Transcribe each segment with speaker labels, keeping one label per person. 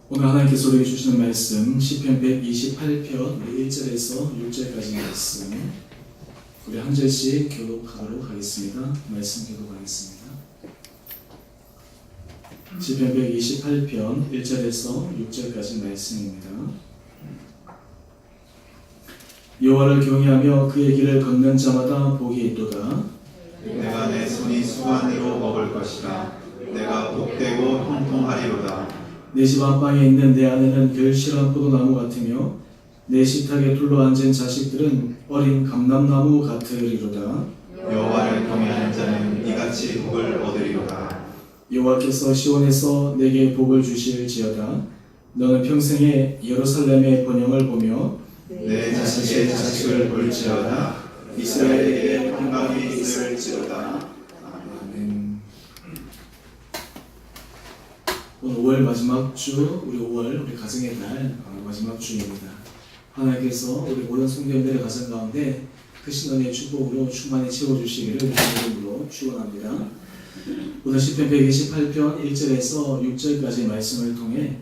Speaker 1: 오늘 하나님께서 우리에게 주시는 말씀 시편 128편 1절에서 6절까지 말씀 우리 한 절씩 교독하도록 하겠습니다. 말씀 교독하겠습니다. 시편 128편 1절에서 6절까지 말씀입니다. 여호와를 경외하며 그의 길을 걷는 자마다 복이 있도다.
Speaker 2: 내가 내 손이 수완으로 먹을 것이라. 내가 복되고 형통하리로다.
Speaker 1: 내 집 안방에 있는 내 아내는 결실한 포도나무 같으며 내 식탁에 둘러앉은 자식들은 어린 감람나무 같으리로다.
Speaker 2: 여호와를 경외하는 자는 이같이 복을 얻으리로다.
Speaker 1: 여호와께서 시온에서 내게 복을 주실지어다. 너는 평생에 예루살렘의 번영을 보며
Speaker 2: 내 자식의 자식을 볼지어다. 이스라엘에게 평강이 있을지어다.
Speaker 1: 아멘. 오늘 5월 마지막 주, 우리 5월 우리 가정의 달 마지막 주입니다. 하나님께서 우리 모든 성도님들의 가정 가운데 크신 은혜의 축복으로 충만히 채워주시기를 주님으로 축원합니다. 오늘 시편 128편 1절에서 6절까지 말씀을 통해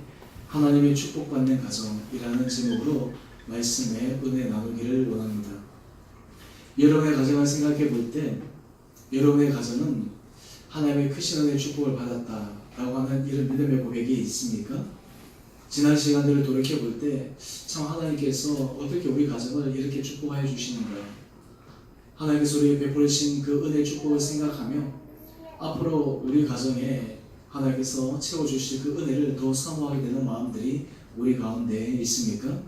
Speaker 1: 하나님의 축복받는 가정이라는 제목으로 말씀의 은혜 나누기를 원합니다. 여러분의 가정을 생각해 볼 때 여러분의 가정은 하나님의 크신 은혜의 축복을 받았다라고 하는 이런 믿음의 고백이 있습니까? 지난 시간들을 돌이켜 볼 때 참 하나님께서 어떻게 우리 가정을 이렇게 축복하여 주시는가, 하나님께서 우리에게 베풀으신 그 은혜의 축복을 생각하며 앞으로 우리 가정에 하나님께서 채워주실 그 은혜를 더 사모하게 되는 마음들이 우리 가운데 있습니까?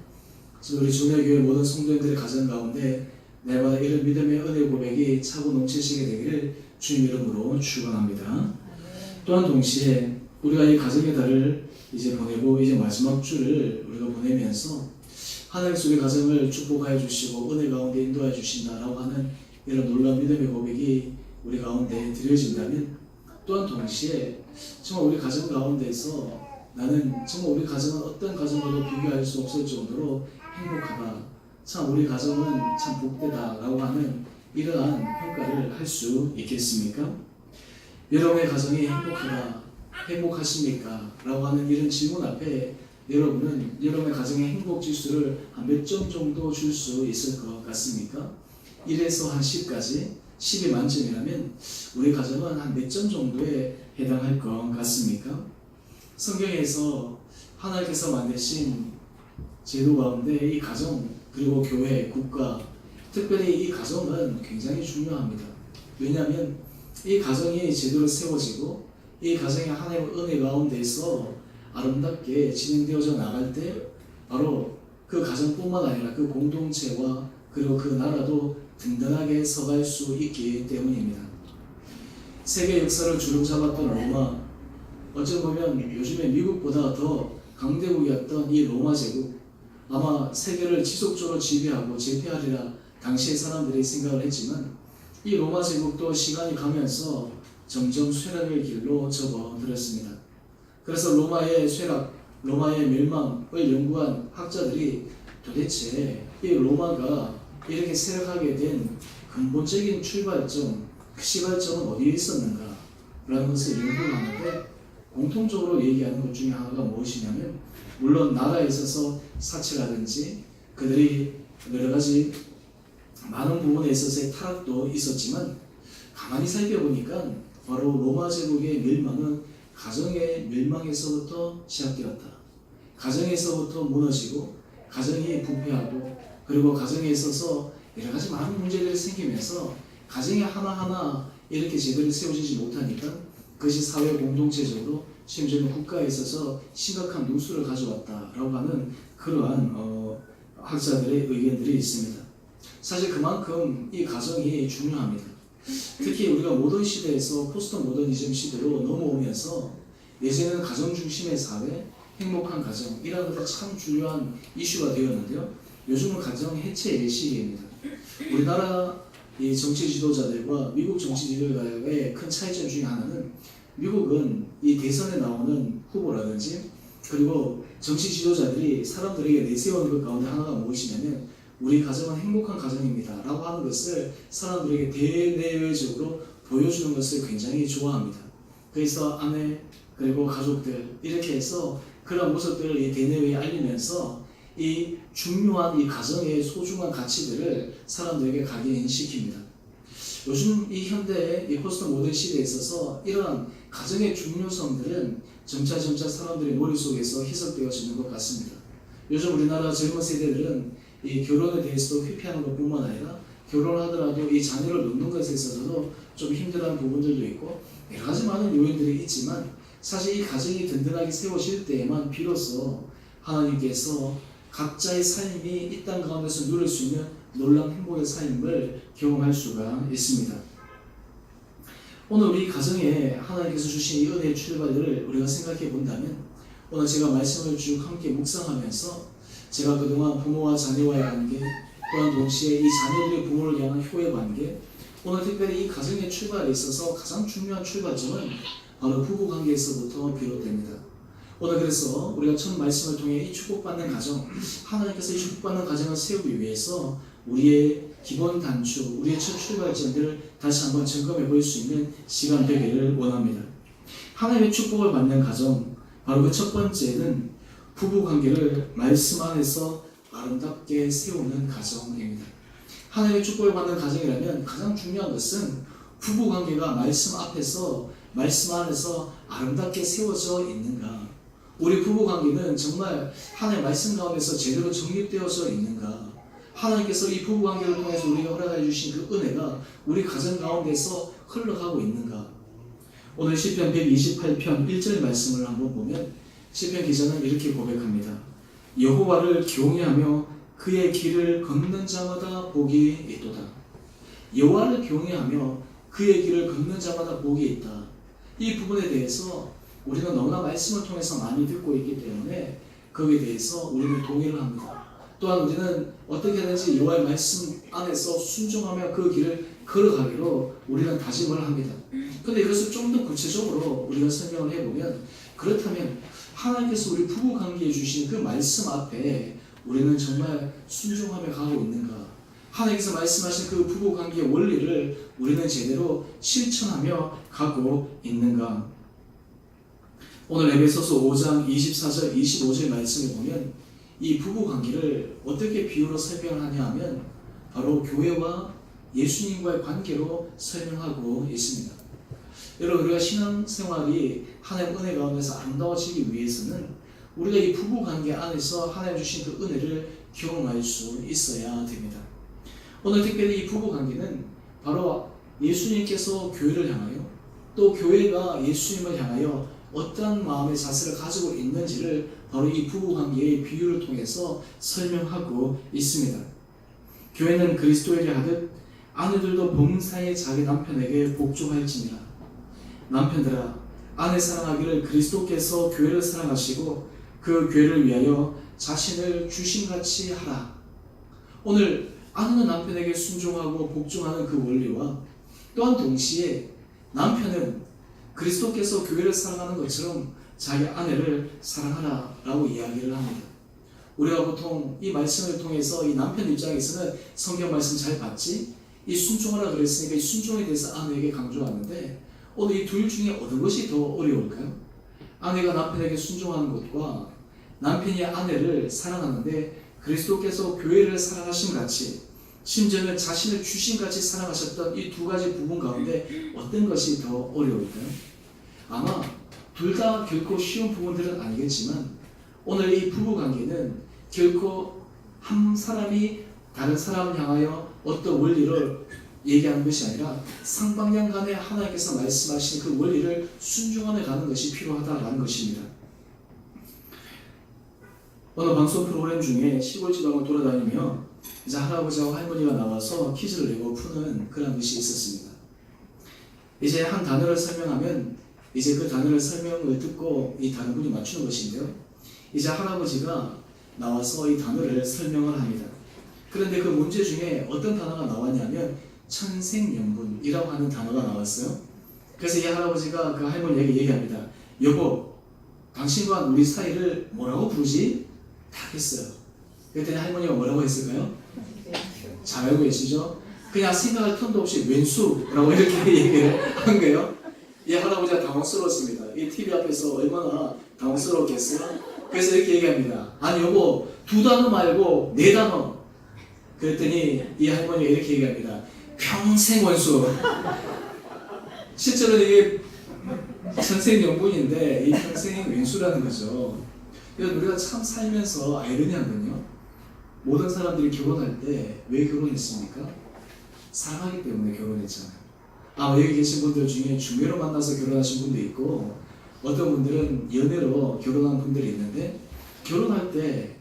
Speaker 1: 그래서 우리 주내교회 모든 성도님들의 가정 가운데 날마다 이런 믿음의 은혜 고백이 차고 넘치시게 되기를 주님 이름으로 축원합니다. 또한 동시에 우리가 이 가정의 달을 이제 보내고 이제 마지막 주를 우리가 보내면서 하나님께서 우리 가정을 축복하여 주시고 은혜 가운데 인도하여 주신다라고 하는 이런 놀라운 믿음의 고백이 우리 가운데 드려진다면, 또한 동시에 정말 우리 가정 가운데서 나는 정말 우리 가정은 어떤 가정과도 비교할 수 없을 정도로 행복하다, 참 우리 가정은 참 복되다라고 하는 이러한 평가를 할 수 있겠습니까? 여러분의 가정이 행복하다, 행복하십니까? 라고 하는 이런 질문 앞에 여러분은 여러분의 가정의 행복 지수를 한 몇 점 정도 줄 수 있을 것 같습니까? 1에서 한 10까지 10이 만점이라면 우리 가정은 한 몇 점 정도에 해당할 것 같습니까? 성경에서 하나님께서 만드신 제도 가운데 이 가정, 그리고 교회, 국가, 특별히 이 가정은 굉장히 중요합니다. 왜냐하면 이 가정이 제대로 세워지고 이 가정이 하나님의 은혜 가운데서 아름답게 진행되어져 나갈 때 바로 그 가정뿐만 아니라 그 공동체와 그리고 그 나라도 든든하게 서갈 수 있기 때문입니다. 세계 역사를 주름잡았던 로마, 어찌 보면 요즘에 미국보다 더 강대국이었던 이 로마 제국, 아마 세계를 지속적으로 지배하고 제패하리라 당시의 사람들이 생각을 했지만 이 로마 제국도 시간이 가면서 점점 쇠락의 길로 접어들었습니다. 그래서 로마의 쇠락, 로마의 멸망을 연구한 학자들이 도대체 이 로마가 이렇게 쇠락하게 된 근본적인 출발점, 그 시발점은 어디에 있었는가 라는 것을 연구를 하는데, 공통적으로 얘기하는 것 중에 하나가 무엇이냐면, 물론 나라에 있어서 사치라든지 그들이 여러 가지 많은 부분에 있어서의 타락도 있었지만 가만히 살펴보니까 바로 로마 제국의 멸망은 가정의 멸망에서부터 시작되었다. 가정에서부터 무너지고 가정이 부패하고 그리고 가정에 있어서 여러 가지 많은 문제들이 생기면서 가정이 하나하나 이렇게 제대로 세워지지 못하니까 그것이 사회 공동체적으로 심지어는 국가에 있어서 심각한 누수를 가져왔다라고 하는 그러한 학자들의 의견들이 있습니다. 사실 그만큼 이 가정이 중요합니다. 특히 우리가 모던 시대에서 포스트 모더니즘 시대로 넘어오면서 예전에는 가정 중심의 사회, 행복한 가정 이라는 것이 참 중요한 이슈가 되었는데요. 요즘은 가정 해체의 시기입니다. 우리나라 이 정치 지도자들과 미국 정치 지도자들의 큰 차이점 중에 하나는, 미국은 이 대선에 나오는 후보라든지 그리고 정치 지도자들이 사람들에게 내세우는 것 가운데 하나가 무엇이냐면 우리 가정은 행복한 가정입니다 라고 하는 것을 사람들에게 대내외적으로 보여주는 것을 굉장히 좋아합니다. 그래서 아내 그리고 가족들 이렇게 해서 그런 모습들을 이 대내외에 알리면서 이 중요한 이 가정의 소중한 가치들을 사람들에게 각인시킵니다. 요즘 이 현대 이 포스트 모던 시대에 있어서 이러한 가정의 중요성들은 점차 사람들의 머릿속에서 희석되어지는 것 같습니다. 요즘 우리나라 젊은 세대들은 이 결혼에 대해서도 회피하는 것뿐만 아니라 결혼하더라도 이 자녀를 놓는 것에 있어서도 좀 힘들어하는 부분들도 있고 여러 가지 많은 요인들이 있지만 사실 이 가정이 든든하게 세워질 때에만 비로소 하나님께서 각자의 삶이 이 땅 가운데서 누릴 수 있는 놀라운 행복의 삶을 경험할 수가 있습니다. 오늘 우리 가정에 하나님께서 주신 이 은혜의 출발을 우리가 생각해 본다면 오늘 제가 말씀을 쭉 함께 묵상하면서 제가 그동안 부모와 자녀와의 관계 또한 동시에 이 자녀들의 부모를 향한 효의 관계 오늘 특별히 이 가정의 출발에 있어서 가장 중요한 출발점은 바로 부부관계에서부터 비롯됩니다. 오늘 그래서 우리가 첫 말씀을 통해 이 축복받는 가정 하나님께서 이 축복받는 가정을 세우기 위해서 우리의 기본 단추, 우리의 첫 출발점들을 다시 한번 점검해 볼 수 있는 시간 되기를 원합니다. 하나님의 축복을 받는 가정 바로 그 첫 번째는 부부관계를 말씀 안에서 아름답게 세우는 가정입니다. 하나님의 축복을 받는 가정이라면 가장 중요한 것은 부부관계가 말씀 앞에서 말씀 안에서 아름답게 세워져 있는가, 우리 부부관계는 정말 하나님의 말씀 가운데서 제대로 정립되어져 있는가, 하나님께서 이 부부관계를 통해서 우리가 허락해 주신 그 은혜가 우리 가정 가운데서 흘러가고 있는가. 오늘 시편 128편 1절 말씀을 한번 보면 시편 기자는 이렇게 고백합니다. 여호와를 경외하며 그의 길을 걷는 자마다 복이 있도다. 여호와를 경외하며 그의 길을 걷는 자마다 복이 있다. 이 부분에 대해서 우리는 너무나 말씀을 통해서 많이 듣고 있기 때문에 거기에 대해서 우리는 동의를 합니다. 또한 우리는 어떻게 하든지 여호와의 말씀 안에서 순종하며 그 길을 걸어가기로 우리는 다짐을 합니다. 그런데 이것을 좀 더 구체적으로 우리가 설명을 해보면 그렇다면 하나님께서 우리 부부관계에 주신 그 말씀 앞에 우리는 정말 순종하며 가고 있는가? 하나님께서 말씀하신 그 부부관계의 원리를 우리는 제대로 실천하며 가고 있는가? 오늘 에베소서 5장 24절 25절 말씀을 보면 이 부부관계를 어떻게 비유로 설명하냐 하면 바로 교회와 예수님과의 관계로 설명하고 있습니다. 여러분, 우리가 신앙생활이 하나님의 은혜 가운데서 아름다워지기 위해서는 우리가 이 부부관계 안에서 하나님 주신 그 은혜를 경험할 수 있어야 됩니다. 오늘 특별히 이 부부관계는 바로 예수님께서 교회를 향하여 또 교회가 예수님을 향하여 어떠한 마음의 자세를 가지고 있는지를 바로 이 부부관계의 비유를 통해서 설명하고 있습니다. 교회는 그리스도에게 하듯 아내들도 범사에 자기 남편에게 복종할지니라. 남편들아, 아내 사랑하기를 그리스도께서 교회를 사랑하시고 그 교회를 위하여 자신을 주심같이 하라. 오늘 아내는 남편에게 순종하고 복종하는 그 원리와 또한 동시에 남편은 그리스도께서 교회를 사랑하는 것처럼 자기 아내를 사랑하라 라고 이야기를 합니다. 우리가 보통 이 말씀을 통해서 이 남편 입장에서는 성경 말씀 잘 봤지? 이 순종하라 그랬으니까 이 순종에 대해서 아내에게 강조하는데 오늘 이 둘 중에 어떤 것이 더 어려울까요? 아내가 남편에게 순종하는 것과 남편이 아내를 사랑하는데 그리스도께서 교회를 사랑하신 같이 심지어는 자신을 주신같이 사랑하셨던 이 두 가지 부분 가운데 어떤 것이 더 어려울까요? 아마 둘 다 결코 쉬운 부분들은 아니겠지만 오늘 이 부부관계는 결코 한 사람이 다른 사람을 향하여 어떤 원리를 얘기하는 것이 아니라 상방향 간에 하나님께서 말씀하신 그 원리를 순종하며 가는 것이 필요하다라는 것입니다. 어느 방송 프로그램 중에 시골 지방을 돌아다니며 이제 할아버지와 할머니가 나와서 퀴즈를 내고 푸는 그런 것이 있었습니다. 이제 한 단어를 설명하면 이제 그 단어를 설명을 듣고 이 다른 분이 맞추는 것인데요. 이제 할아버지가 나와서 이 단어를 설명을 합니다. 그런데 그 문제 중에 어떤 단어가 나왔냐면 천생연분이라고 하는 단어가 나왔어요. 그래서 이 할아버지가 그 할머니에게 얘기합니다. 여보, 당신과 우리 사이를 뭐라고 부르지? 딱 했어요. 그랬더니 할머니가 뭐라고 했을까요? 잘 알고 계시죠? 그냥 생각할 틈도 없이 왼수라고 이렇게 얘기를 한 거예요. 이 할아버지가 당황스러웠습니다. 이 TV 앞에서 얼마나 당황스러웠겠어요? 그래서 이렇게 얘기합니다. 아니 여보 2단어 말고 4단어. 그랬더니 이 할머니가 이렇게 얘기합니다. 평생 원수. 실제로 이게 천생연분인데 이 평생 왼수라는 거죠. 그래서 우리가 참 살면서 아이러니한 건요. 모든 사람들이 결혼할 때 왜 결혼했습니까? 사랑하기 때문에 결혼했잖아요. 아마 여기 계신 분들 중에 중매로 만나서 결혼하신 분도 있고 어떤 분들은 연애로 결혼한 분들이 있는데 결혼할 때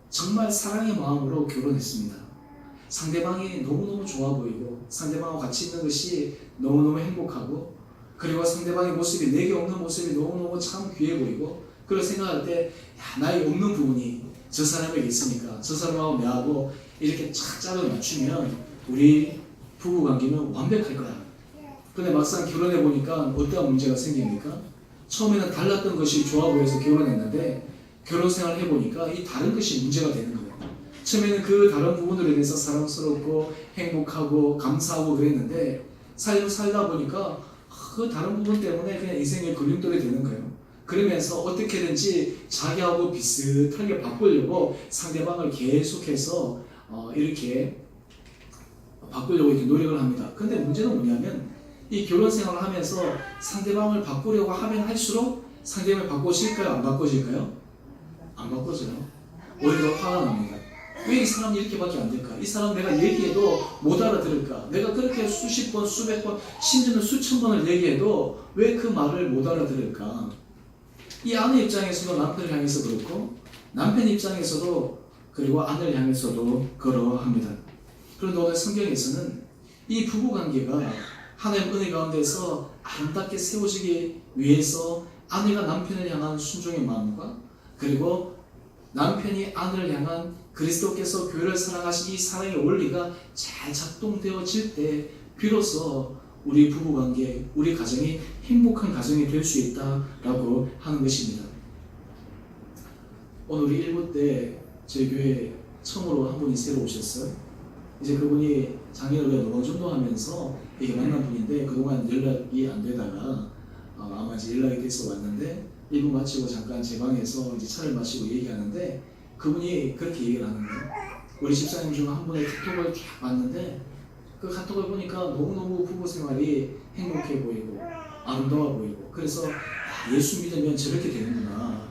Speaker 1: 정말 사랑의 마음으로 결혼했습니다. 상대방이 너무너무 좋아 보이고 상대방하고 같이 있는 것이 너무너무 행복하고 그리고 상대방의 모습이 내게 없는 모습이 너무너무 참 귀해 보이고 그걸 생각할 때 나의 없는 부분이 저 사람에게 있으니까 저 사람하고 내하고 이렇게 착 짝을 맞추면 우리 부부관계는 완벽할 거야. 근데 막상 결혼해 보니까 어떠한 문제가 생깁니까? 처음에는 달랐던 것이 좋아 보여서 결혼했는데 결혼 생활을 해보니까 이 다른 것이 문제가 되는 거예요. 처음에는 그 다른 부분으로 인해서 사랑스럽고 행복하고 감사하고 그랬는데 삶을 살다 보니까 그 다른 부분 때문에 그냥 인생의 걸림돌이 되는 거예요. 그러면서 어떻게든지 자기하고 비슷하게 바꾸려고 상대방을 계속해서 이렇게 바꾸려고 이렇게 노력을 합니다. 근데 문제는 뭐냐면 이 결혼 생활을 하면서 상대방을 바꾸려고 하면 할수록 상대방을 바꾸실까요? 안 바꾸실까요? 안 바꾸져요. 오히려 화가 납니다. 왜 이 사람이 이렇게밖에 안 될까? 이 사람 내가 얘기해도 못 알아들을까? 내가 그렇게 수십 번, 수백 번, 심지어는 수천 번을 얘기해도 왜 그 말을 못 알아들을까? 이 아내 입장에서도 남편을 향해서 그렇고 남편 입장에서도 그리고 아내를 향해서도 그러합니다. 그런데 오늘 성경에서는 이 부부관계가 하나님 은혜 가운데서 아름답게 세워지기 위해서 아내가 남편을 향한 순종의 마음과 그리고 남편이 아내를 향한 그리스도께서 교회를 사랑하신 이 사랑의 원리가 잘 작동되어질 때 비로소 우리 부부관계, 우리 가정이 행복한 가정이 될 수 있다라고 하는 것입니다. 오늘 우리 1부 때 저희 교회에 처음으로 한 분이 새로 오셨어요. 이제 그분이 작년에 노방전도하면서 이게 만난 분인데 그동안 연락이 안 되다가 아마 이제 연락이 돼서 왔는데 1부 마치고 잠깐 제 방에서 이제 차를 마시고 얘기하는데 그분이 그렇게 얘기를 하는 거예요. 우리 집사님 중 한 분의 카톡을 쫙 봤는데 그 카톡을 보니까 너무너무 부부 생활이 행복해 보이고 아름다워 보이고 그래서 예수 믿으면 저렇게 되는구나.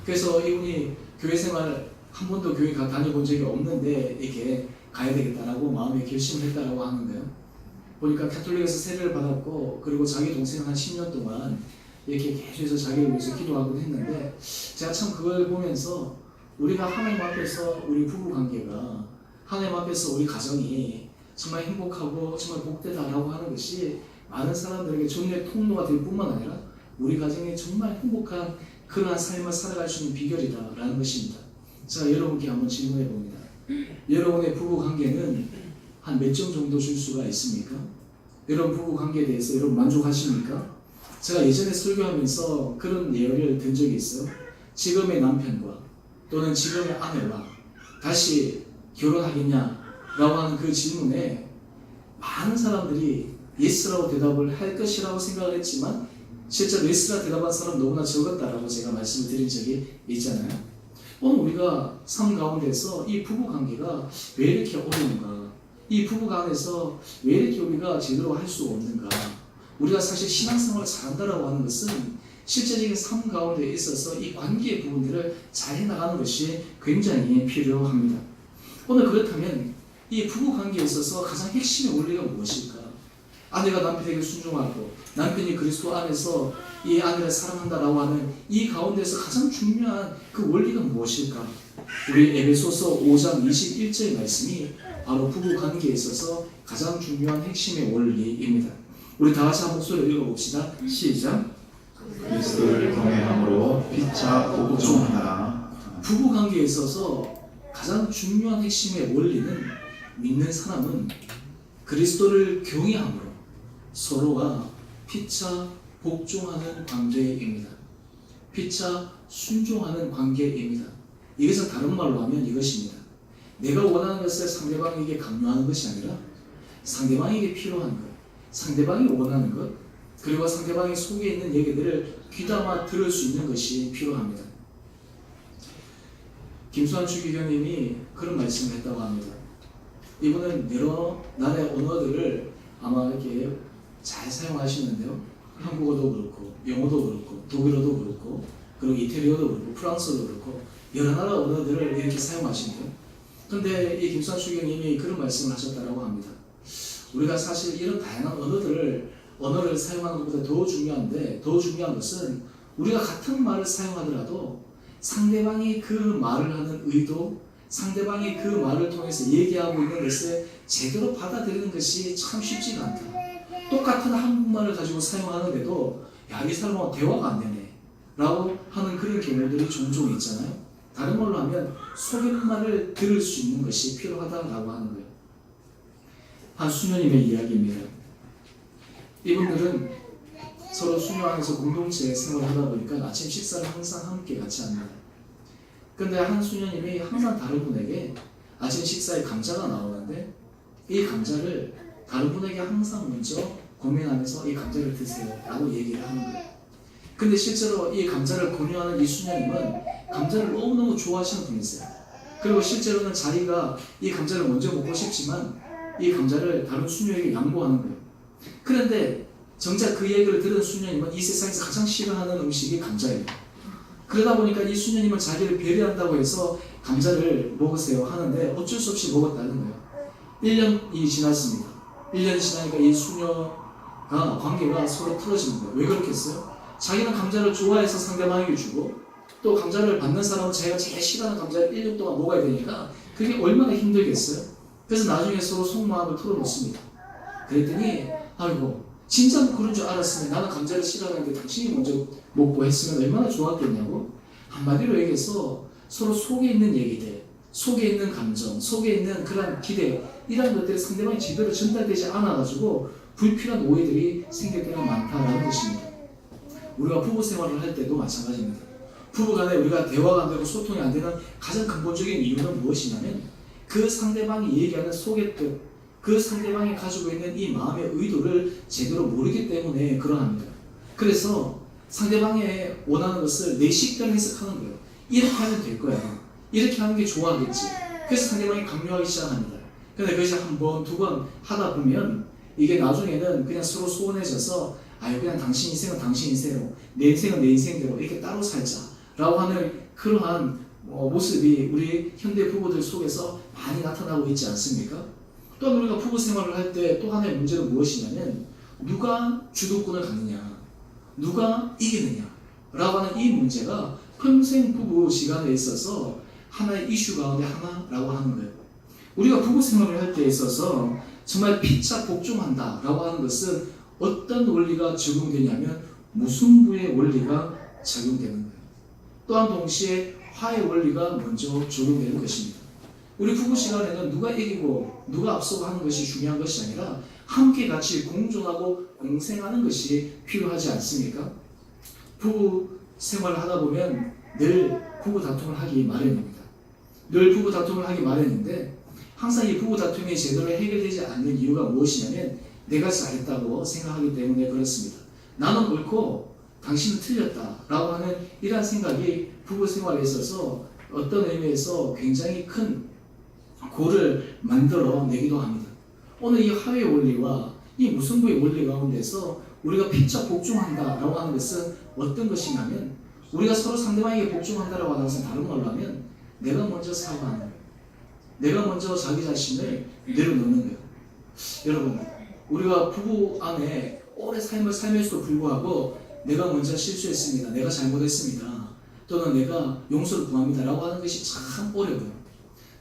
Speaker 1: 그래서 이분이 교회 생활 한 번도 교회 다녀본 적이 없는데 이렇게 가야 되겠다라고 마음에 결심을 했다라고 하는 거예요. 보니까 카톨릭에서 세례를 받았고 그리고 자기 동생은 한 10년 동안 이렇게 계속해서 자기를 위해서 기도하곤 했는데 제가 참 그걸 보면서 우리가 하나님 앞에서 우리 부부 관계가 하나님 앞에서 우리 가정이 정말 행복하고 정말 복되다라고 하는 것이 많은 사람들에게 전의 통로가 될 뿐만 아니라 우리 가정이 정말 행복한 그러한 삶을 살아갈 수 있는 비결이다라는 것입니다. 자, 여러분께 한번 질문해 봅니다. 여러분의 부부 관계는 한 몇 점 정도 줄 수가 있습니까? 여러분 부부 관계에 대해서 여러분 만족하십니까? 제가 예전에 설교하면서 그런 예언을 든 적이 있어요. 지금의 남편과 또는 지금의 아내와 다시 결혼하겠냐라고 하는 그 질문에 많은 사람들이 예스라고 대답을 할 것이라고 생각을 했지만 실제로 예스라 대답한 사람 너무나 적었다라고 제가 말씀을 드린 적이 있잖아요. 오늘 우리가 삶 가운데서 이 부부 관계가 왜 이렇게 어려운가? 이 부부 간에서 왜 이렇게 우리가 제대로 할 수 없는가? 우리가 사실 신앙생활을 잘한다라고 하는 것은 실제적인 삶 가운데 있어서 이 관계의 부분들을 잘 해나가는 것이 굉장히 필요합니다. 오늘 그렇다면 이 부부 관계에 있어서 가장 핵심의 원리가 무엇일까? 아내가 남편에게 순종하고 남편이 그리스도 안에서 이 아내를 사랑한다라고 하는 이 가운데서 가장 중요한 그 원리가 무엇일까? 우리 에베소서 5장 21절의 말씀이 바로 부부 관계에 있어서 가장 중요한 핵심의 원리입니다. 우리 다 같이 한 목소리로 읽어봅시다. 시작.
Speaker 2: 그리스도를 경외함으로 피차 복종하라.
Speaker 1: 부부 관계에 있어서 가장 중요한 핵심의 원리는 믿는 사람은 그리스도를 경외함으로 서로가 피차 복종하는 관계입니다. 피차 순종하는 관계입니다. 이것은 다른 말로 하면 이것입니다. 내가 원하는 것을 상대방에게 강요하는 것이 아니라 상대방에게 필요한 것, 상대방이 원하는 것, 그리고 상대방의 속에 있는 얘기들을 귀담아 들을 수 있는 것이 필요합니다. 김수환 주기경님이 그런 말씀을 했다고 합니다. 이분은 여러 나라의 언어들을 아마 이렇게 잘 사용하시는데요. 한국어도 그렇고, 영어도 그렇고, 독일어도 그렇고, 그리고 이태리어도 그렇고, 프랑스어도 그렇고, 여러 나라 언어들을 이렇게 사용하신대요. 근데 이 김수환 주기경님이 그런 말씀을 하셨다고 합니다. 우리가 사실 이런 다양한 언어를 사용하는 것보다 더 중요한데, 더 중요한 것은 우리가 같은 말을 사용하더라도 상대방이 그 말을 하는 의도, 상대방이 그 말을 통해서 얘기하고 있는 것을 제대로 받아들이는 것이 참 쉽지가 않다. 똑같은 한국말을 가지고 사용하는데도 야, 이 사람하고 대화가 안 되네 라고 하는 그런 경우들이 종종 있잖아요. 다른 말로 하면 속임말을 들을 수 있는 것이 필요하다라고 하는 거예요. 한 수녀님의 이야기입니다. 이분들은 서로 수녀 안에서 공동체 생활하다 보니까 아침 식사를 항상 함께 같이 합니다. 근데 한 수녀님이 항상 다른 분에게 아침 식사에 감자가 나오는데 이 감자를 다른 분에게 항상 먼저 고민하면서 이 감자를 드세요 라고 얘기를 하는 거예요. 근데 실제로 이 감자를 권유하는 이 수녀님은 감자를 너무너무 좋아하시는 분이세요. 그리고 실제로는 자기가 이 감자를 먼저 먹고 싶지만 이 감자를 다른 수녀에게 양보하는 거예요. 그런데 정작 그 얘기를 들은 수녀님은 이 세상에서 가장 싫어하는 음식이 감자예요. 그러다 보니까 이 수녀님은 자기를 배려한다고 해서 감자를 먹으세요 하는데 어쩔 수 없이 먹었다는 거예요. 1년이 지났습니다. 1년이 지나니까 이 수녀가 관계가 서로 틀어지는 거예요. 왜 그렇겠어요? 자기는 감자를 좋아해서 상대방에게 주고 또 감자를 받는 사람은 자기가 제일 싫어하는 감자를 1년 동안 먹어야 되니까 그게 얼마나 힘들겠어요? 그래서 나중에 서로 속마음을 털어놓습니다. 그랬더니 아이고 진짜 그런 줄 알았으면 나는 감자를 싫어하는데 당신이 먼저 먹고 했으면 얼마나 좋았겠냐고. 한마디로 얘기해서 서로 속에 있는 얘기들, 속에 있는 감정, 속에 있는 그런 기대 이런 것들이 상대방이 제대로 전달되지 않아가지고 불필요한 오해들이 생길 때가 많다라는 것입니다. 우리가 부부 생활을 할 때도 마찬가지입니다. 부부간에 우리가 대화가 안 되고 소통이 안 되는 가장 근본적인 이유는 무엇이냐면 그 상대방이 얘기하는 속의 뜻, 그 상대방이 가지고 있는 이 마음의 의도를 제대로 모르기 때문에 그러합니다. 그래서 상대방이 원하는 것을 내 식대로 해석하는 거예요. 이렇게 하면 될 거야. 이렇게 하는 게 좋아하겠지. 그래서 상대방이 강요하기 시작합니다. 근데 그것이 한 번, 두 번 하다 보면 이게 나중에는 그냥 서로 소원해져서 아유 그냥 당신 인생은 당신 인생으로 내 인생은 내 인생대로 이렇게 따로 살자 라고 하는 그러한 모습이 우리 현대 부부들 속에서 많이 나타나고 있지 않습니까? 또한 우리가 부부 생활을 할 때 또 하나의 문제는 무엇이냐면 누가 주도권을 갖느냐, 누가 이기느냐 라고 하는 이 문제가 평생 부부 시간에 있어서 하나의 이슈 가운데 하나라고 하는 거예요. 우리가 부부 생활을 할 때 있어서 정말 피차 복종한다 라고 하는 것은 어떤 원리가 적용되냐면 무승부의 원리가 적용되는 거예요. 또한 동시에 화의 원리가 먼저 적용되는 것입니다. 우리 부부 시간에는 누가 이기고 누가 앞서고 하는 것이 중요한 것이 아니라 함께 같이 공존하고 공생하는 것이 필요하지 않습니까? 부부 생활을 하다 보면 늘 부부 다툼을 하기 마련입니다. 늘 부부 다툼을 하기 마련인데 항상 이 부부 다툼이 제대로 해결되지 않는 이유가 무엇이냐면 내가 잘했다고 생각하기 때문에 그렇습니다. 나는 옳고 당신은 틀렸다 라고 하는 이러한 생각이 부부 생활에 있어서 어떤 의미에서 굉장히 큰 고를 만들어 내기도 합니다. 오늘 이 화해의 원리와 이 무승부의 원리 가운데서 우리가 피차 복종한다 라고 하는 것은 어떤 것이냐면 우리가 서로 상대방에게 복종한다라고 하는 것은 다른 말로 하면 내가 먼저 사과하는 거예요. 내가 먼저 자기 자신을 내려놓는 거예요. 여러분 우리가 부부 안에 오래 삶을 살면서도 불구하고 내가 먼저 실수했습니다. 내가 잘못했습니다. 또는 내가 용서를 구합니다 라고 하는 것이 참 어려워요.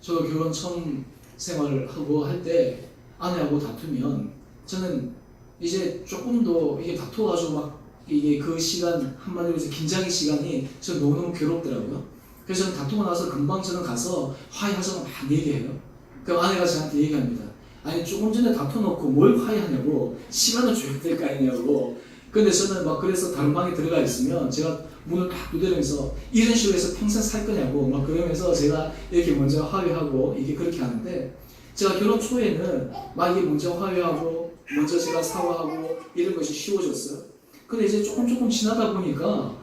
Speaker 1: 저도 결혼 처음 생활을 하고 할 때 아내하고 다투면 저는 이제 조금 더 이게 다투어가지고 막 이게 그 시간 한마디로 해서 긴장의 시간이 저는 너무너무 괴롭더라고요. 그래서 저는 다투고 나서 금방 저는 가서 화해하자고 막 얘기해요. 그럼 아내가 저한테 얘기합니다. 아니 조금 전에 다투놓고 뭘 화해하냐고 시간을 줘야 될 거 아니냐고. 근데 저는 막 그래서 다른 방에 들어가 있으면 제가 문을 딱 두드리면서 이런 식으로 해서 평생 살 거냐고 막 그러면서 제가 이렇게 먼저 화해하고 이게 그렇게 하는데 제가 결혼 초에는 막 이게 먼저 화해하고 먼저 제가 사과하고 이런 것이 쉬워졌어요. 근데 이제 조금 지나다 보니까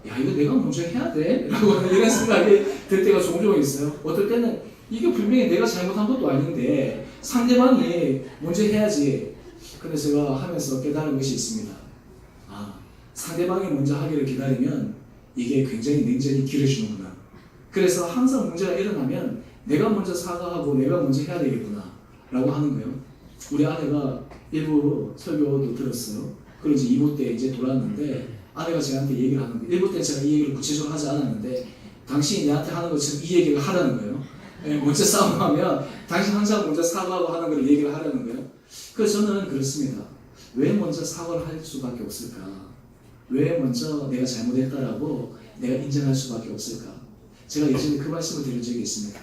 Speaker 1: 야, 이거 내가 먼저 해야 돼? 라고 이런 생각이 들 때가 종종 있어요. 어떨 때는 이게 분명히 내가 잘못한 것도 아닌데 상대방이 먼저 해야지. 근데 제가 하면서 깨달은 것이 있습니다. 아, 상대방이 먼저 하기를 기다리면 이게 굉장히 냉전이 길어지는구나. 그래서 항상 문제가 일어나면 내가 먼저 사과하고 내가 먼저 해야 되겠구나 라고 하는 거예요. 우리 아내가 일부 설교도 들었어요. 그리고 이제 2부 때 이제 돌아왔는데 아내가 저한테 얘기를 하는 거예요. 1부 때 제가 이 얘기를 구체적으로 하지 않았는데 당신이 내한테 하는 것처럼 이 얘기를 하라는 거예요. 먼저 싸움하면 당신 항상 먼저 사과하고 하는 걸 얘기를 하라는 거예요. 그래서 저는 그렇습니다. 왜 먼저 사과를 할 수밖에 없을까? 왜 먼저 내가 잘못했다라고 내가 인정할 수밖에 없을까? 제가 예전에 그 말씀을 드린 적이 있습니다.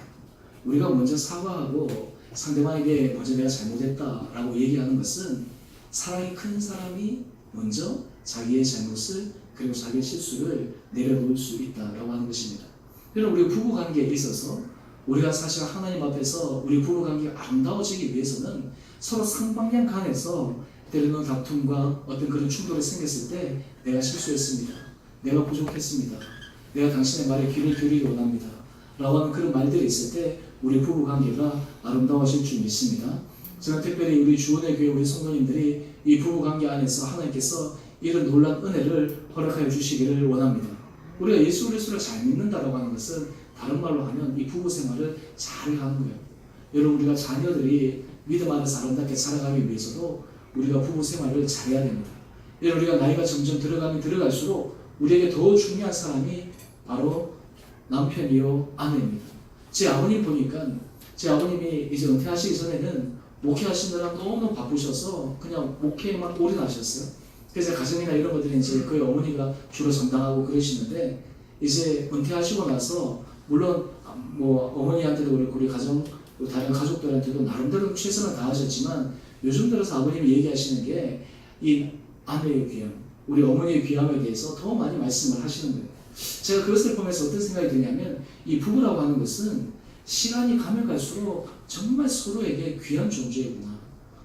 Speaker 1: 우리가 먼저 사과하고 상대방에게 먼저 내가 잘못했다라고 얘기하는 것은 사랑이 큰 사람이 먼저 자기의 잘못을 그리고 자기의 실수를 내려놓을 수 있다라고 하는 것입니다. 그럼 우리 부부관계에 있어서 우리가 사실 하나님 앞에서 우리 부부관계가 아름다워지기 위해서는 서로 상방향 간에서 때로는 다툼과 어떤 그런 충돌이 생겼을 때 내가 실수했습니다. 내가 부족했습니다. 내가 당신의 말에 귀를 기울이기 원합니다. 라고 하는 그런 말들이 있을 때 우리 부부관계가 아름다워질 줄 믿습니다. 저는 특별히 우리 주원의 교회 우리 성도님들이 이 부부관계 안에서 하나님께서 이런 놀라운 은혜를 허락하여 주시기를 원합니다. 우리가 예수 그리스도를 잘 믿는다라고 하는 것은 다른 말로 하면 이 부부 생활을 잘 하는 거예요. 여러분 우리가 자녀들이 믿음 안에서 아름답게 자라가기 위해서도 우리가 부부 생활을 잘해야 됩니다. 여러분 우리가 나이가 점점 들어가면 들어갈수록 우리에게 더 중요한 사람이 바로 남편이요 아내입니다. 제 아버님 보니까 제 아버님이 이제 은퇴하시기 전에는 목회하시느라 너무 바쁘셔서 그냥 목회에만 올인하셨어요. 그래서 가정이나 이런 것들은 이제 거의 어머니가 주로 담당하고 그러시는데 이제 은퇴하시고 나서 물론 뭐 어머니한테도 그렇고 우리 가정 다른 가족들한테도 나름대로 최선을 다하셨지만 요즘 들어서 아버님이 얘기하시는 게 이 아내의 귀함, 우리 어머니의 귀함에 대해서 더 많이 말씀을 하시는 거예요. 제가 그것을 보면서 어떤 생각이 드냐면 이 부부라고 하는 것은 시간이 가면 갈수록 정말 서로에게 귀한 존재이구나.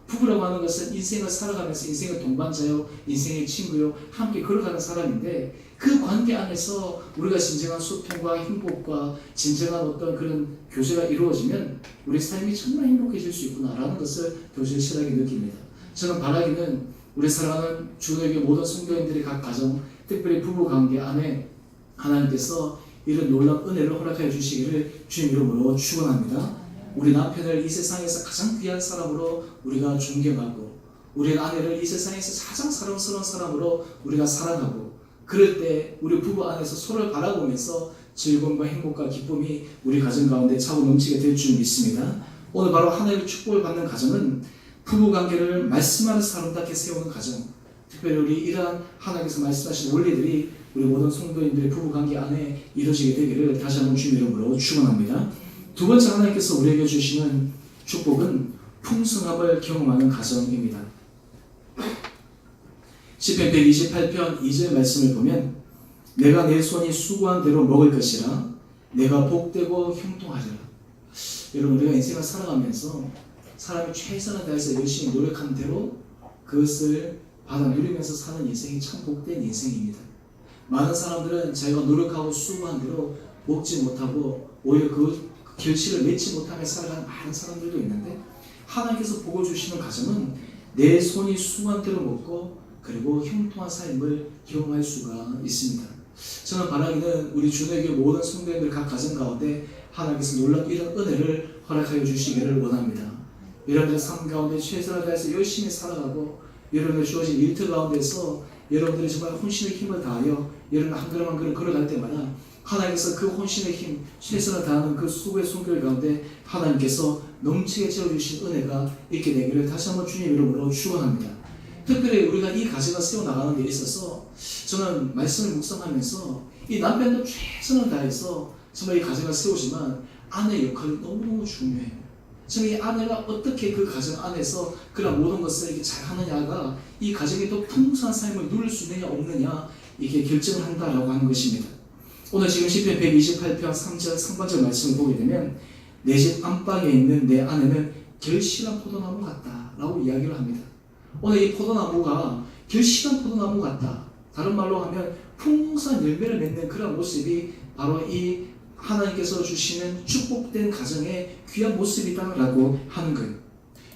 Speaker 1: 부부라고 하는 것은 인생을 살아가면서 인생의 동반자요, 인생의 친구요, 함께 걸어가는 사람인데 그 관계 안에서 우리가 진정한 소통과 행복과 진정한 어떤 그런 교제가 이루어지면 우리 삶이 정말 행복해질 수 있구나라는 것을 더 절실하게 느낍니다. 저는 바라기는 우리 사랑하는 주의 모든 성도인들의 각 가정, 특별히 부부 관계 안에 하나님께서 이런 놀라운 은혜를 허락하여 주시기를 주님 이름으로 축원합니다. 우리 남편을 이 세상에서 가장 귀한 사람으로 우리가 존경하고 우리 아내를 이 세상에서 가장 사랑스러운 사람으로 우리가 사랑하고 그럴 때 우리 부부 안에서 서로를 바라보면서 즐거움과 행복과 기쁨이 우리 가정 가운데 차고 넘치게 될 줄 믿습니다. 오늘 바로 하나님의 축복을 받는 가정은 부부관계를 말씀 안에서 아름답게 세우는 가정, 특별히 우리 이러한 하나님께서 말씀하신 원리들이 우리 모든 성도인들의 부부관계 안에 이루어지게 되기를 다시 한번 주님 이름으로 축원합니다. 두 번째 하나님께서 우리에게 주시는 축복은 풍성함을 경험하는 가정입니다. 시편 128편 2절 말씀을 보면 내가 내 손이 수고한 대로 먹을 것이라 내가 복되고 형통하리라. 여러분 우리가 인생을 살아가면서 사람이 최선을 다해서 열심히 노력한 대로 그것을 받아 누리면서 사는 인생이 참 복된 인생입니다. 많은 사람들은 자기가 노력하고 수고한 대로 먹지 못하고 오히려 그 결실을 맺지 못하며 살아가는 많은 사람들도 있는데 하나님께서 복을 주시는 가정은 내 손이 수고한 대로 먹고 그리고 형통한 삶을 경험할 수가 있습니다. 저는 바라기는 우리 주님에게 모든 성도님들 각 가정 가운데 하나님께서 놀라운 이런 은혜를 허락하여 주시기를 원합니다. 여러분들 삶 가운데 최선을 다해서 열심히 살아가고 여러분들 주어진 일터 가운데서 여러분들이 정말 혼신의 힘을 다하여 여러분 한 걸음 한 걸음 걸어갈 때마다 하나님께서 그 혼신의 힘, 최선을 다하는 그 수고의 손길 가운데 하나님께서 넘치게 채워주신 은혜가 있게 되기를 다시 한번 주님 이름으로 축원합니다. 특별히 우리가 이 가정을 세워나가는 데 있어서 저는 말씀을 묵상하면서 이 남편도 최선을 다해서 정말 이 가정을 세우지만 아내의 역할이 너무너무 중요해요. 저는 이 아내가 어떻게 그 가정 안에서 그런 모든 것을 이렇게 잘 하느냐가 이 가정에 또 풍성한 삶을 누릴 수 있느냐 없느냐 이게 결정을 한다라고 하는 것입니다. 오늘 지금 시편 128편 3절 상반절 말씀을 보게 되면 내 집 안방에 있는 내 아내는 결실한 포도나무 같다 라고 이야기를 합니다. 오늘 이 포도나무가 결실한 포도나무 같다. 다른 말로 하면 풍성한 열매를 맺는 그런 모습이 바로 이 하나님께서 주시는 축복된 가정의 귀한 모습이다라고 하는 거예요.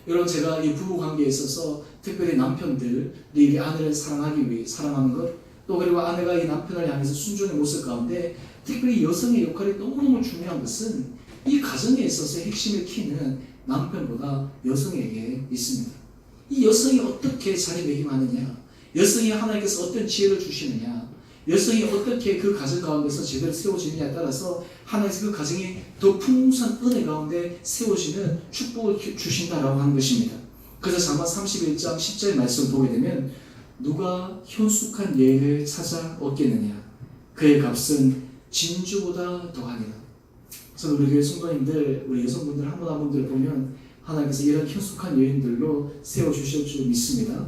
Speaker 1: 여러분, 제가 이 부부 관계에 있어서 특별히 남편들이 이 아내를 사랑하기 위해 사랑하는 것, 또 그리고 아내가 이 남편을 향해서 순종의 모습 가운데 특별히 여성의 역할이 너무너무 중요한 것은 이 가정에 있어서 핵심의 키는 남편보다 여성에게 있습니다. 이 여성이 어떻게 자리매김하느냐, 여성이 하나님께서 어떤 지혜를 주시느냐, 여성이 어떻게 그 가정 가운데서 제대로 세워지느냐에 따라서 하나님께서 그 가정이 더 풍성한 은혜 가운데 세워지는 축복을 주신다라고 하는 것입니다. 그래서 잠언 31장 10절 말씀 보게 되면 누가 현숙한 예를 찾아 얻겠느냐, 그의 값은 진주보다 더하니라. 그래서 우리 교회 성도님들, 우리 여성분들 한 분 한 분들 보면 하나님께서 이런 현숙한 여인들로 세워주실 줄 믿습니다.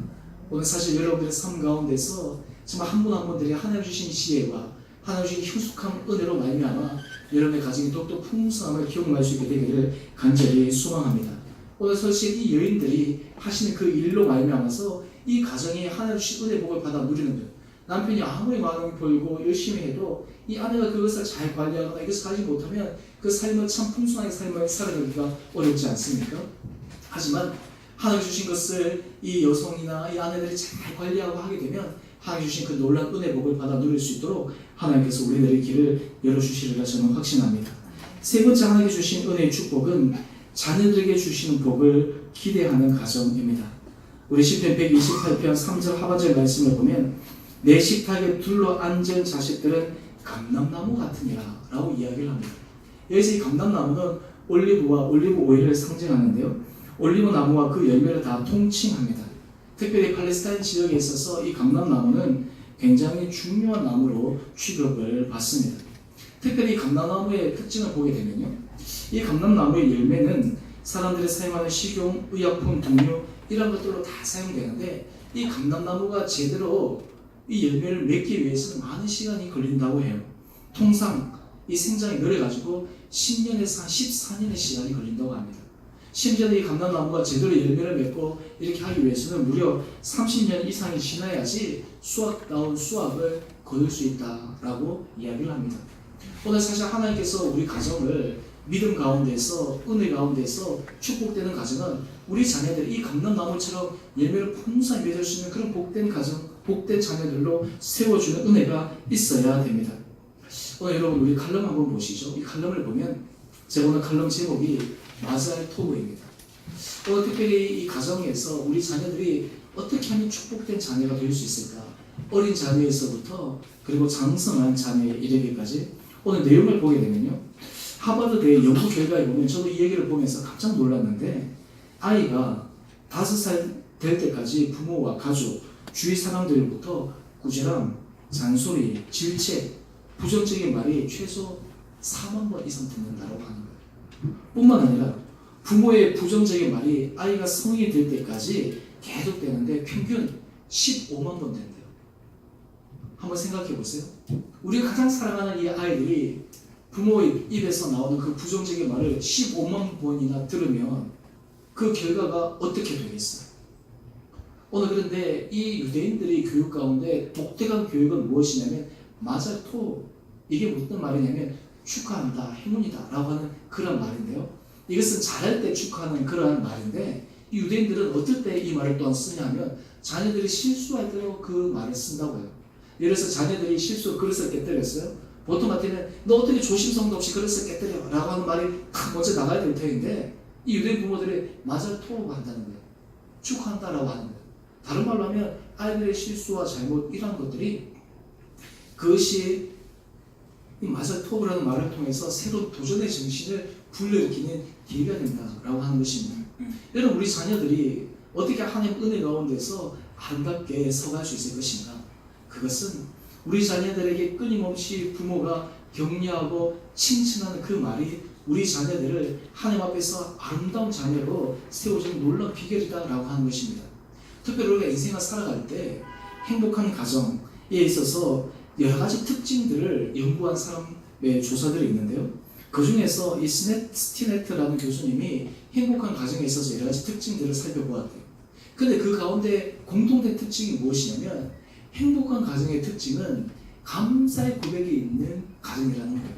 Speaker 1: 오늘 사실 여러분들의 삶 가운데서 정말 한 분 한 분들이 하나님 주신 지혜와 하나님 주신 현숙한 은혜로 말미암아 여러분의 가정이 더욱더 풍성함을 경험할 수 있게 되기를 간절히 소망합니다. 오늘 사실 이 여인들이 하시는 그 일로 말미암아서 이 가정이 하나님 주신 은혜 복을 받아 누리는 거예요. 남편이 아무리 마음을 벌고 열심히 해도 이 아내가 그것을 잘 관리하거나 이것을 가지 못하면 그 삶을 참 풍성하게 삶을 살아가기가 어렵지 않습니까? 하지만 하나님 주신 것을 이 여성이나 이 아내들이 잘 관리하고 하게 되면 하나님 주신 그 놀라운 은혜 복을 받아 누릴 수 있도록 하나님께서 우리들의 길을 열어주시리라 저는 확신합니다. 세 번째 하나님께 주신 은혜의 축복은 자녀들에게 주시는 복을 기대하는 가정입니다. 우리 시편 128편 3절 하반절 말씀을 보면 내 식탁에 둘러 앉은 자식들은 감람나무 같으니라 라고 이야기를 합니다. 여기서 이 감람나무는 올리브와 올리브 오일을 상징하는데요, 올리브 나무와 그 열매를 다 통칭합니다. 특별히 팔레스타인 지역에 있어서 이 감람나무는 굉장히 중요한 나무로 취급을 받습니다. 특별히 이 감람나무의 특징을 보게 되면요, 이 감람나무의 열매는 사람들이 사용하는 식용, 의약품, 등유 이런 것들로 다 사용되는데 이 감람나무가 제대로 이 열매를 맺기 위해서는 많은 시간이 걸린다고 해요. 통상 이 생장이 늘어가지고 10년에서 한 14년의 시간이 걸린다고 합니다. 심지어 이 감람나무가 제대로 열매를 맺고 이렇게 하기 위해서는 무려 30년 이상이 지나야지 수확다운 수확을 거둘 수 있다라고 이야기를 합니다. 오늘 사실 하나님께서 우리 가정을 믿음 가운데서 은혜 가운데서 축복되는 가정은 우리 자녀들이 이 감람나무처럼 열매를 풍성히 맺을 수 있는 그런 복된 가정, 복된 자녀들로 세워주는 은혜가 있어야 됩니다. 오늘 여러분 우리 칼럼 한번 보시죠. 이 칼럼을 보면 제가 오늘 칼럼 제목이 마잘 토브입니다. 오늘 특별히 이 가정에서 우리 자녀들이 어떻게 하면 축복된 자녀가 될 수 있을까? 어린 자녀에서부터 그리고 장성한 자녀에 이르기까지 오늘 내용을 보게 되면요, 하버드대 연구 결과에 보면 저도 이 얘기를 보면서 깜짝 놀랐는데 아이가 5살 될 때까지 부모와 가족, 주위 사람들로부터 꾸지람, 잔소리, 질책, 부정적인 말이 최소 4만 번 이상 듣는다고 하는 거예요. 뿐만 아니라 부모의 부정적인 말이 아이가 성인이 될 때까지 계속 되는데 평균 15만 번 된대요. 한번 생각해 보세요. 우리가 가장 사랑하는 이 아이들이 부모의 입에서 나오는 그 부정적인 말을 15만 번이나 들으면 그 결과가 어떻게 되겠어요? 오늘 그런데 이 유대인들의 교육 가운데 독특한 교육은 무엇이냐면 마잘토, 이게 무슨 말이냐면 축하한다, 행운이다 라고 하는 그런 말인데요, 이것은 잘할 때 축하하는 그러한 말인데 이 유대인들은 어떨 때 이 말을 또한 쓰냐면 자녀들이 실수할 때도 그 말을 쓴다고 해요. 예를 들어서 자녀들이 실수로 그릇을 깨뜨렸어요. 보통 같으면 너 어떻게 조심성도 없이 그릇을 깨뜨려 라고 하는 말이 탁 먼저 나가야 될 텐데 이 유대인 부모들이 마잘토 한다는 거예요. 축하한다라고 하는 거예요. 다른 말로 하면 아이들의 실수와 잘못 이런 것들이 그것이 이 마잘토브라는 말을 통해서 새로운 도전의 정신을 불러일으키는 기회가 된다라고 하는 것입니다. 여러분 우리 자녀들이 어떻게 하나님 은혜 가운데서 아름답게 서갈 수 있을 것인가? 그것은 우리 자녀들에게 끊임없이 부모가 격려하고 칭찬하는 그 말이 우리 자녀들을 하나님 앞에서 아름다운 자녀로 세워주는 놀라운 비결이다라고 하는 것입니다. 특별히 우리가 인생을 살아갈 때 행복한 가정에 있어서 여러 가지 특징들을 연구한 사람의 조사들이 있는데요, 그 중에서 이 스티네트라는 교수님이 행복한 가정에 있어서 여러 가지 특징들을 살펴보았대요. 근데 그 가운데 공통된 특징이 무엇이냐면 행복한 가정의 특징은 감사의 고백이 있는 가정이라는 거예요.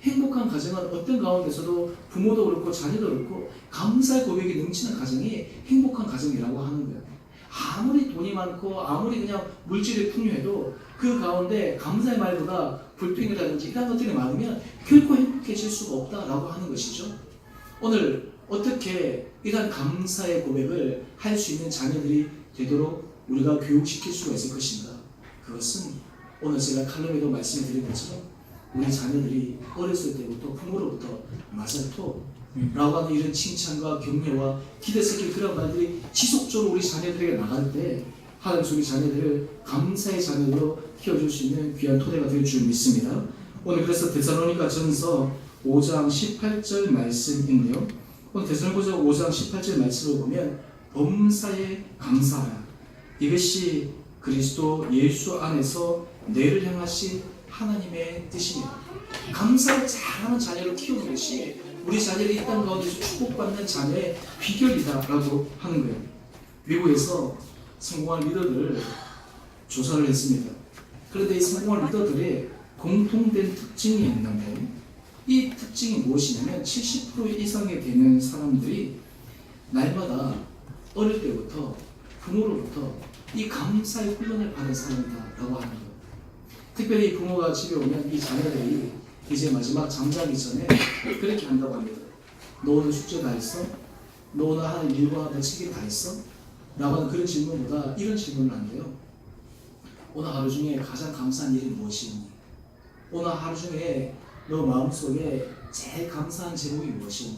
Speaker 1: 행복한 가정은 어떤 가운데서도 부모도 그렇고 자녀도 그렇고 감사의 고백이 넘치는 가정이 행복한 가정이라고 하는 거예요. 아무리 돈이 많고 아무리 그냥 물질이 풍요해도 그 가운데 감사의 말보다 불평이라든지 이런 것들이 많으면 결코 행복해질 수가 없다라고 하는 것이죠. 오늘 어떻게 이런 감사의 고백을 할 수 있는 자녀들이 되도록 우리가 교육시킬 수가 있을 것인가? 그것은 오늘 제가 칼럼에도 말씀을 드린 것처럼 우리 자녀들이 어렸을 때부터 부모로부터 마살토라고 하는 이런 칭찬과 격려와 기대 섞인 그런 말들이 지속적으로 우리 자녀들에게 나갈 때 하나님 우리 자녀들을 감사의 자녀로 키워줄 수 있는 귀한 토대가 될 줄 믿습니다. 오늘 그래서 데살로니가 전서 5장 18절 말씀인데요. 오늘 데살로니가 5장 18절 말씀을 보면 범사에 감사하라. 이것이 그리스도 예수 안에서 뇌를 향하신 하나님의 뜻입니다. 감사를 잘하는 자녀를 키우는 것이 우리 자녀들이 이 땅 가운데서 축복받는 자녀의 비결이다라고 하는 거예요. 미국에서 성공한 리더들을 조사를 했습니다. 그런데 이 성공한 리더들의 공통된 특징이 있는데 이 특징이 무엇이냐면 70% 이상이 되는 사람들이 날마다 어릴 때부터 부모로부터 이 감사의 훈련을 받은 사람이다라고 하는 거예요. 특별히 부모가 집에 오면 이 자녀들이 이제 마지막 잠자기 전에 그렇게 한다고 합니다. 너 오늘 숙제 다 했어? 너 오늘 하는 일과 너 책임 다 했어? 라고 하는 그런 질문보다 이런 질문을 한대요. 오늘 하루 중에 가장 감사한 일이 무엇이니? 오늘 하루 중에 너 마음속에 제일 감사한 제목이 무엇이니?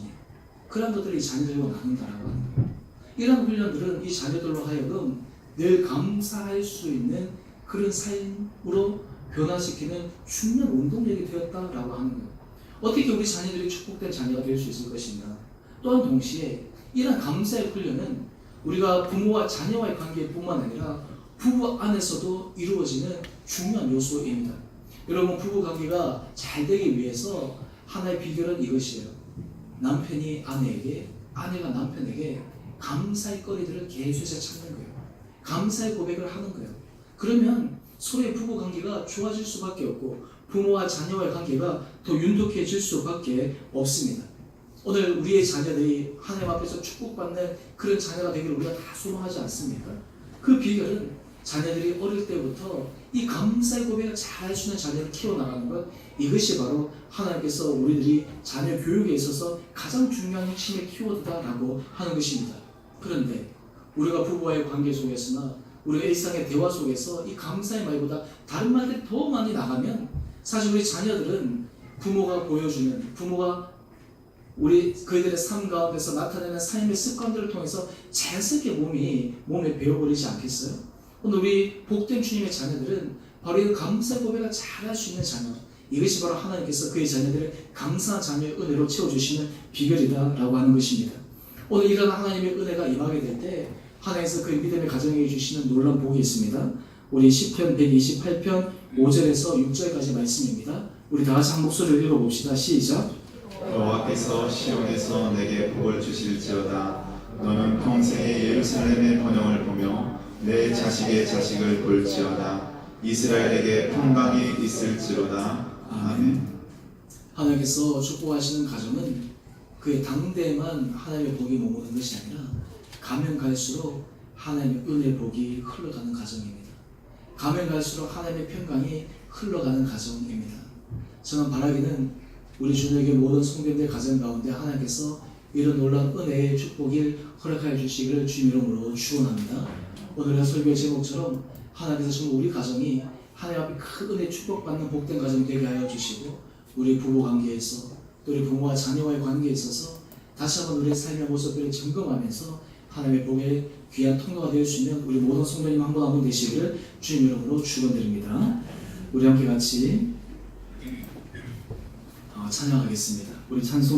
Speaker 1: 그런 것들이 자녀들과 나눈다라고 하는 거예요. 이런 훈련들은 이 자녀들로 하여금 늘 감사할 수 있는 그런 삶으로 변화시키는 중요한 운동력이 되었다라고 하는 거예요. 어떻게 우리 자녀들이 축복된 자녀가 될 수 있을 것인가? 또한 동시에 이런 감사의 훈련은 우리가 부모와 자녀와의 관계뿐만 아니라 부부 안에서도 이루어지는 중요한 요소입니다. 여러분 부부 관계가 잘 되기 위해서 하나의 비결은 이것이에요. 남편이 아내에게, 아내가 남편에게 감사의 거리들을 계속해서 찾는 거예요. 감사의 고백을 하는 거예요. 그러면 서로의 부부 관계가 좋아질 수밖에 없고 부모와 자녀와의 관계가 더 윤택해질 수밖에 없습니다. 오늘 우리의 자녀들이 하나님 앞에서 축복받는 그런 자녀가 되기를 우리가 다 소망하지 않습니까? 그 비결은 자녀들이 어릴 때부터 이 감사의 고백을 잘 할 수 있는 자녀를 키워나가는 것, 이것이 바로 하나님께서 우리들이 자녀 교육에 있어서 가장 중요한 핵심의 키워드다라고 하는 것입니다. 그런데 우리가 부부와의 관계 속에서나 우리가 일상의 대화 속에서 이 감사의 말보다 다른 말들이 더 많이 나가면 사실 우리 자녀들은 부모가 보여주는, 부모가 우리 그들의 삶 가운데서 나타내는 삶의 습관들을 통해서 자연스럽게 몸에 배워버리지 않겠어요? 오늘 우리 복된 주님의 자녀들은 바로 이 감사 고백을 잘 할 수 있는 자녀, 이것이 바로 하나님께서 그의 자녀들을 감사한 자녀의 은혜로 채워주시는 비결이다라고 하는 것입니다. 오늘 이런 하나님의 은혜가 임하게 될 때 하나님께서 그의 믿음의 가정에 주시는 놀라운 복이 있습니다. 우리 시편 128편 5절에서 6절까지 말씀입니다. 우리 다 같이 한 목소리로 읽어봅시다. 시작.
Speaker 2: 여호와께서 시온에서 내게 복을 주실지어다. 너는 평생에 예루살렘의 번영을 보며 내 자식의 자식을 볼지어다. 이스라엘에게 평강이 있을지로다. 아멘.
Speaker 1: 하나님께서 축복하시는 가정은 그의 당대에만 하나님의 복이 머무는 것이 아니라 가면 갈수록 하나님의 은혜 복이 흘러가는 가정입니다. 가면 갈수록 하나님의 평강이 흘러가는 가정입니다. 저는 바라기는 우리 주님에게 모든 성도님들 가정 가운데 하나님께서 이런 놀라운 은혜의 축복을 허락하여 주시기를 주님 이름으로 축원합니다. 오늘의 설교의 제목처럼 하나님께서 정말 우리 가정이 하나님 앞에 큰 은혜 축복받는 복된 가정 되게 하여 주시고 우리 부부 관계에서 또 우리 부모와 자녀와의 관계에 있어서 다시 한번 우리의 삶의 모습들을 점검하면서 하나님의 복의 귀한 통로가 되어 주시면 우리 모든 성도님 한 분 한 분 되시기를 주님 이름으로 축원드립니다. 우리 함께 같이 찬양하겠습니다. 우리 찬송